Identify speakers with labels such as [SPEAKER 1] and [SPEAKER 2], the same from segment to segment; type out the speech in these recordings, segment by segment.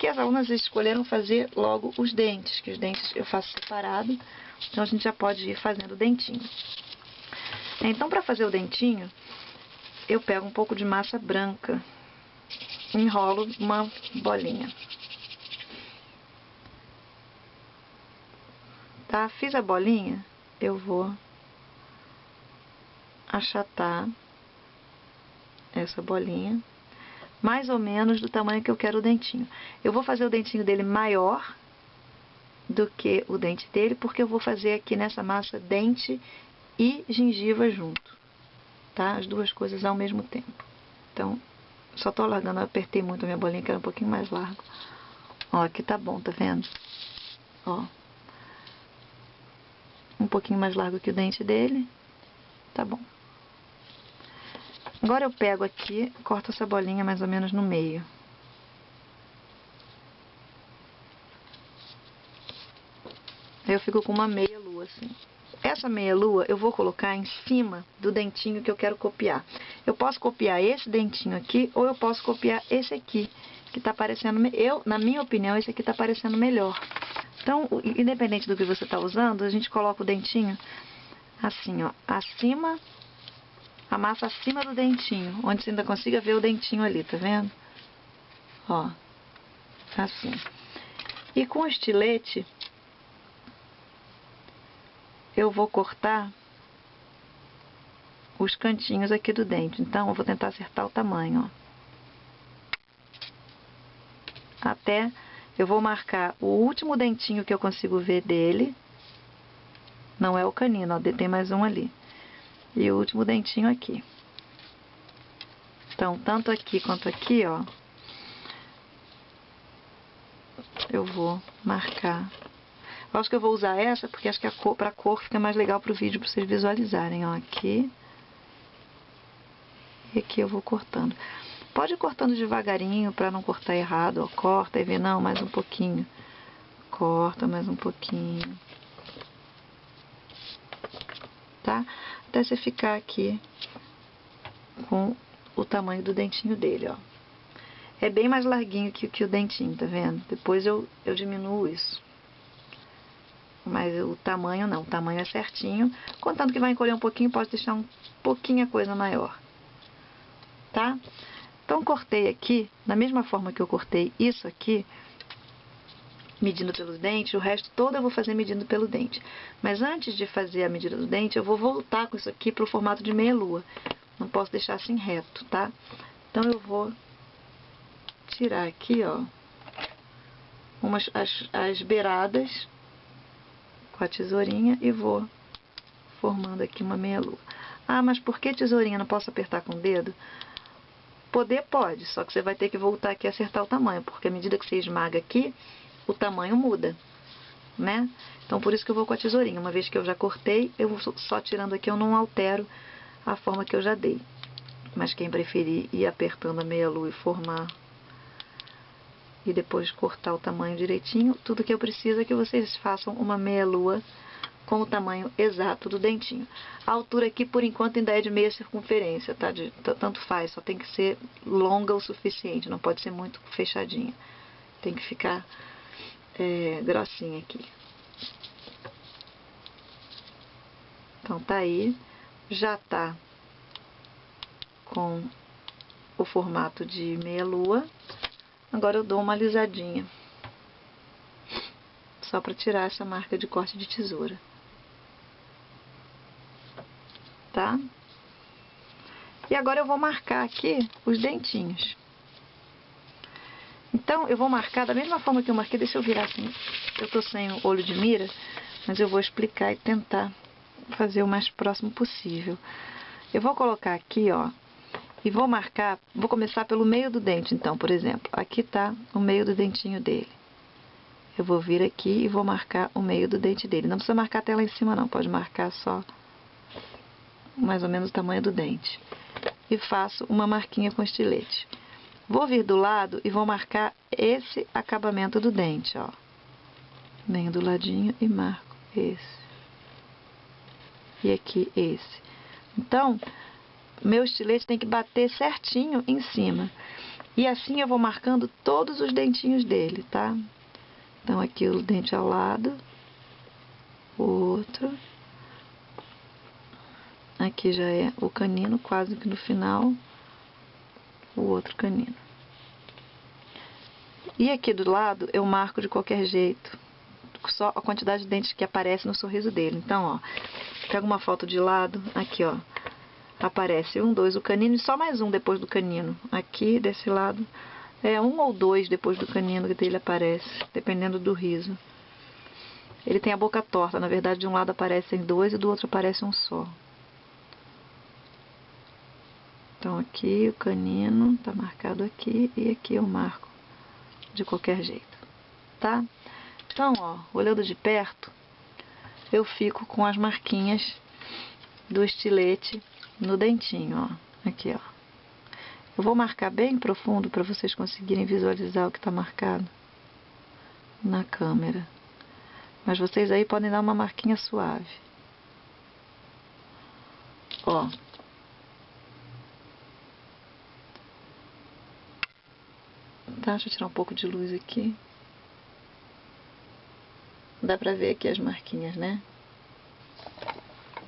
[SPEAKER 1] Aqui as alunas escolheram fazer logo os dentes, que os dentes eu faço separado, então a gente já pode ir fazendo o dentinho. Então, para fazer o dentinho, eu pego um pouco de massa branca, enrolo uma bolinha. Tá? Fiz a bolinha, eu vou achatar essa bolinha, mais ou menos do tamanho que eu quero o dentinho. Eu vou fazer o dentinho dele maior do que o dente dele, porque eu vou fazer aqui nessa massa dente e gengiva junto, tá? As duas coisas ao mesmo tempo. Então, só tô alargando, eu apertei muito a minha bolinha, que era um pouquinho mais largo. Ó, aqui tá bom, tá vendo? Ó. Um pouquinho mais largo que o dente dele. Tá bom. Agora eu pego aqui, corto essa bolinha mais ou menos no meio. Aí eu fico com uma meia lua assim. Essa meia lua eu vou colocar em cima do dentinho que eu quero copiar. Eu posso copiar esse dentinho aqui ou eu posso copiar esse aqui, que tá parecendo... na minha opinião, esse aqui tá parecendo melhor. Então, independente do que você tá usando, a gente coloca o dentinho assim, ó, acima, a massa acima do dentinho, onde você ainda consiga ver o dentinho ali, tá vendo? Ó, assim. E com o estilete, eu vou cortar os cantinhos aqui do dente. Então, eu vou tentar acertar o tamanho, ó. Até eu vou marcar o último dentinho que eu consigo ver dele. Não é o canino, ó, tem mais um ali. E o último dentinho aqui. Então, tanto aqui quanto aqui, ó, eu vou marcar. Eu acho que eu vou usar essa, porque acho que pra cor fica mais legal pro vídeo, pra vocês visualizarem, ó, aqui. E aqui eu vou cortando. Pode ir cortando devagarinho, pra não cortar errado, ó, corta e vê, não, mais um pouquinho. Corta mais um pouquinho. Tá? Até você ficar aqui com o tamanho do dentinho dele, ó. É bem mais larguinho que o dentinho, tá vendo? Depois eu diminuo isso. Mas o tamanho não, o tamanho é certinho. Contando que vai encolher um pouquinho, pode deixar um pouquinho a coisa maior. Tá? Então, cortei aqui, da mesma forma que eu cortei isso aqui, medindo pelos dentes, o resto todo eu vou fazer medindo pelo dente. Mas antes de fazer a medida do dente, eu vou voltar com isso aqui para o formato de meia lua. Não posso deixar assim reto, tá? Então, eu vou tirar aqui, ó, as beiradas com a tesourinha e vou formando aqui uma meia lua. Ah, mas por que tesourinha? Não posso apertar com o dedo? Poder pode, só que você vai ter que voltar aqui e acertar o tamanho, porque à medida que você esmaga aqui, o tamanho muda, né? Então, por isso que eu vou com a tesourinha. Uma vez que eu já cortei, eu vou só tirando aqui, eu não altero a forma que eu já dei. Mas quem preferir ir apertando a meia lua e formar e depois cortar o tamanho direitinho, tudo que eu preciso é que vocês façam uma meia lua com o tamanho exato do dentinho. A altura aqui, por enquanto, ainda é de meia circunferência, tá? Tanto faz, só tem que ser longa o suficiente, não pode ser muito fechadinha. Tem que ficar grossinha aqui. Então, tá aí. Já tá com o formato de meia lua. Agora eu dou uma alisadinha. Só para tirar essa marca de corte de tesoura. Tá? E agora eu vou marcar aqui os dentinhos. Então, eu vou marcar da mesma forma que eu marquei. Deixa eu virar assim. Eu tô sem o olho de mira, mas eu vou explicar e tentar fazer o mais próximo possível. Eu vou colocar aqui, ó, e vou marcar, vou começar pelo meio do dente, então, por exemplo. Aqui tá o meio do dentinho dele. Eu vou vir aqui e vou marcar o meio do dente dele. Não precisa marcar até lá em cima, não. Pode marcar só mais ou menos o tamanho do dente. E faço uma marquinha com estilete. Vou vir do lado e vou marcar esse acabamento do dente, ó. Venho do ladinho e marco esse. E aqui esse. Então, meu estilete tem que bater certinho em cima. E assim eu vou marcando todos os dentinhos dele, tá? Então aqui o dente ao lado, o outro. Aqui já é o canino, quase que no final, o outro canino. E aqui do lado eu marco de qualquer jeito, só a quantidade de dentes que aparece no sorriso dele. Então, ó, pega uma foto de lado, aqui, ó, aparece 1, 2, o canino e só mais um depois do canino. Aqui, desse lado, é 1 ou 2 depois do canino que dele aparece, dependendo do riso. Ele tem a boca torta, na verdade de um lado aparecem 2 e do outro aparece um só. Então aqui o canino tá marcado aqui e aqui eu marco de qualquer jeito, tá? Então, ó, olhando de perto, eu fico com as marquinhas do estilete no dentinho, ó, aqui, ó. Eu vou marcar bem profundo para vocês conseguirem visualizar o que está marcado na câmera. Mas vocês aí podem dar uma marquinha suave. Ó. Tá, deixa eu tirar um pouco de luz aqui. Dá pra ver aqui as marquinhas, né?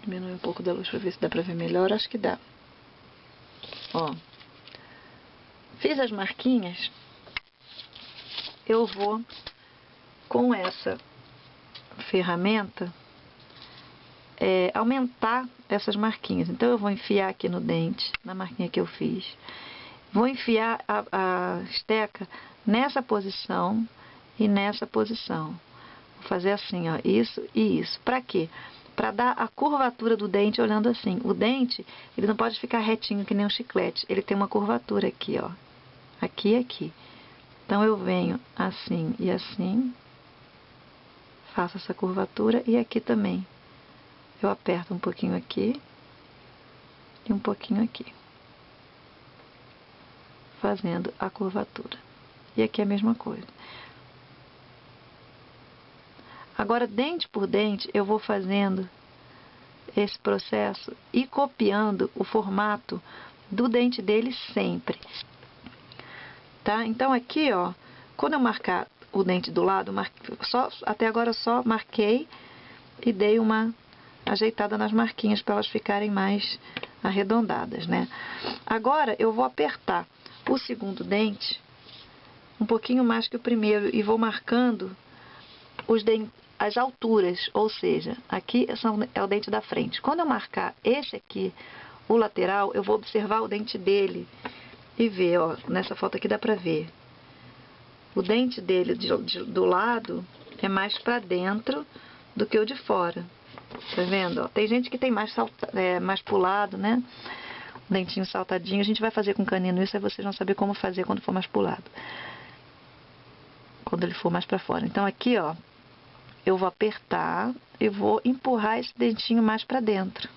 [SPEAKER 1] Diminui um pouco da luz pra ver se dá pra ver melhor. Acho que dá. Ó. Fiz as marquinhas. Eu vou com essa ferramenta aumentar essas marquinhas. Então eu vou enfiar aqui no dente, na marquinha que eu fiz. Vou enfiar a esteca nessa posição e nessa posição. Vou fazer assim, ó, isso e isso. Para quê? Para dar a curvatura do dente olhando assim. O dente, ele não pode ficar retinho que nem um chiclete. Ele tem uma curvatura aqui, ó. Aqui e aqui. Então eu venho assim e assim. Faço essa curvatura e aqui também. Eu aperto um pouquinho aqui e um pouquinho aqui. Fazendo a curvatura. E aqui é a mesma coisa. Agora, dente por dente, eu vou fazendo esse processo e copiando o formato do dente dele sempre. Tá? Então, aqui, ó, quando eu marcar o dente do lado, até agora só marquei e dei uma ajeitada nas marquinhas para elas ficarem mais arredondadas, né? Agora, eu vou apertar o segundo dente um pouquinho mais que o primeiro e vou marcando as alturas, ou seja, aqui é o dente da frente. Quando eu marcar esse aqui, o lateral, eu vou observar o dente dele e ver, ó, nessa foto aqui dá pra ver. O dente dele do lado é mais pra dentro do que o de fora. Tá vendo? Ó, tem gente que tem mais pulado, né? O dentinho saltadinho. A gente vai fazer com canino isso, aí vocês vão saber como fazer quando for mais pulado. Quando ele for mais pra fora. Então aqui, ó, eu vou apertar e vou empurrar esse dentinho mais pra dentro.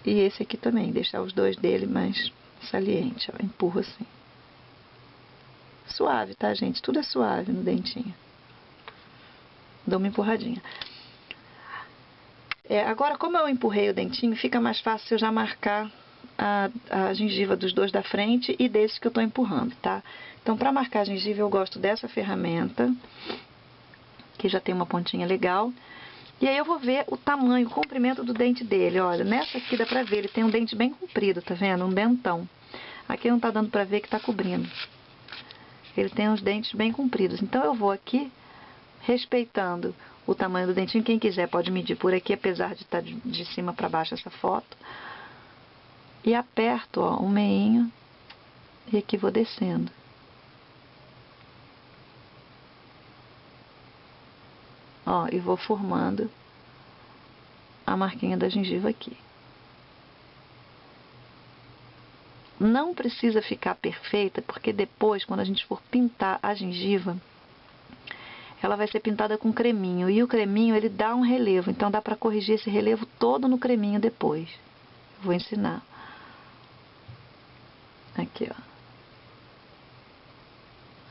[SPEAKER 1] E esse aqui também, deixar os dois dele mais saliente, ó, empurro assim. Suave, tá, gente? Tudo é suave no dentinho. Dou uma empurradinha. Agora, como eu empurrei o dentinho, fica mais fácil eu já marcar a gengiva dos dois da frente e desses que eu tô empurrando, tá? Então, para marcar a gengiva, eu gosto dessa ferramenta, que já tem uma pontinha legal. E aí eu vou ver o tamanho, o comprimento do dente dele. Olha, nessa aqui dá pra ver, ele tem um dente bem comprido, tá vendo? Um dentão. Aqui não tá dando pra ver que tá cobrindo. Ele tem uns dentes bem compridos. Então eu vou aqui, respeitando o tamanho do dentinho. Quem quiser pode medir por aqui, apesar de estar de cima pra baixo essa foto. E aperto, ó, um meinho. E aqui vou descendo. Ó, e vou formando a marquinha da gengiva aqui. Não precisa ficar perfeita, porque depois, quando a gente for pintar a gengiva, ela vai ser pintada com creminho. E o creminho, ele dá um relevo, então dá pra corrigir esse relevo todo no creminho depois. Vou ensinar. Aqui, ó.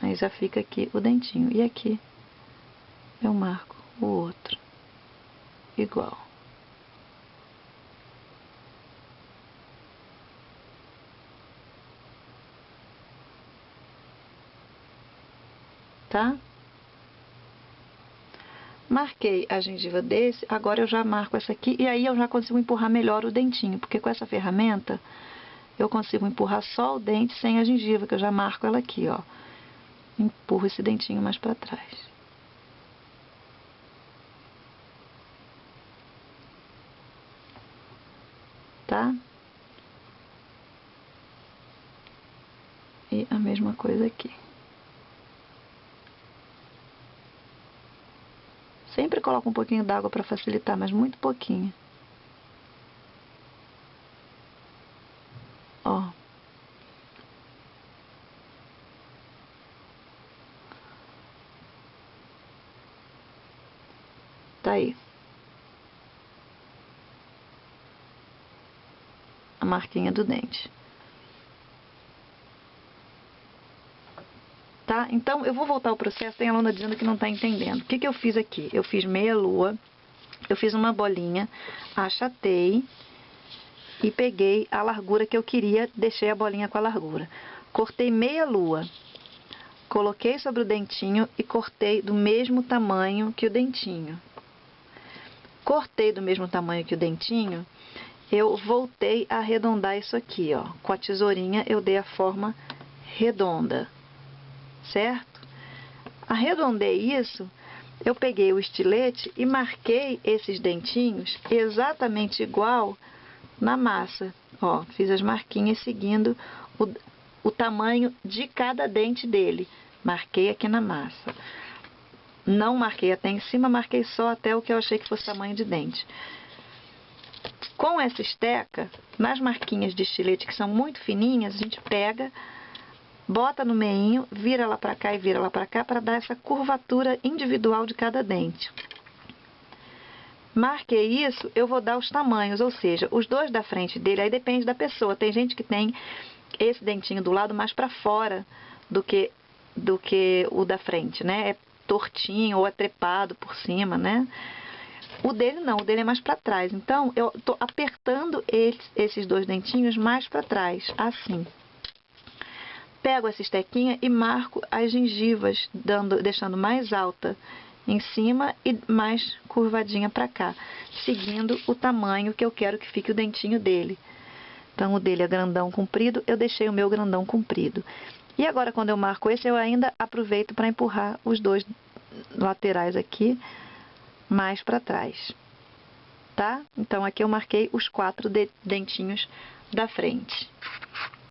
[SPEAKER 1] Aí já fica aqui o dentinho. E aqui eu marco o outro igual. Tá? Marquei a gengiva desse, agora eu já marco essa aqui e aí eu já consigo empurrar melhor o dentinho, porque com essa ferramenta eu consigo empurrar só o dente sem a gengiva, que eu já marco ela aqui, ó. Empurro esse dentinho mais para trás. Tá? E a mesma coisa aqui. Sempre coloco um pouquinho d'água para facilitar, mas muito pouquinho. Ó. Tá aí. A marquinha do dente. Tá? Então, eu vou voltar ao processo. Tem aluna dizendo que não está entendendo. O que que eu fiz aqui? Eu fiz meia lua, eu fiz uma bolinha, achatei e peguei a largura que eu queria, deixei a bolinha com a largura. Cortei meia lua, coloquei sobre o dentinho e cortei do mesmo tamanho que o dentinho. Cortei do mesmo tamanho que o dentinho, eu voltei a arredondar isso aqui, ó. Com a tesourinha eu dei a forma redonda. Certo? Arredondei isso, eu peguei o estilete e marquei esses dentinhos exatamente igual na massa. Ó, fiz as marquinhas seguindo o tamanho de cada dente dele. Marquei aqui na massa. Não marquei até em cima, marquei só até o que eu achei que fosse tamanho de dente. Com essa esteca, nas marquinhas de estilete que são muito fininhas, a gente pega, bota no meinho, vira lá pra cá e vira lá pra cá para dar essa curvatura individual de cada dente. Marquei isso, eu vou dar os tamanhos, ou seja, os dois da frente dele, aí depende da pessoa. Tem gente que tem esse dentinho do lado mais para fora do que o da frente, né? É tortinho ou é trepado por cima, né? O dele não, o dele é mais para trás. Então, eu tô apertando esses dois dentinhos mais para trás, assim. Pego essa estequinha e marco as gengivas, deixando mais alta em cima e mais curvadinha para cá, seguindo o tamanho que eu quero que fique o dentinho dele. Então, o dele é grandão comprido, eu deixei o meu grandão comprido. E agora, quando eu marco esse, eu ainda aproveito para empurrar os dois laterais aqui mais para trás. Tá? Então, aqui eu marquei os 4 dentinhos da frente.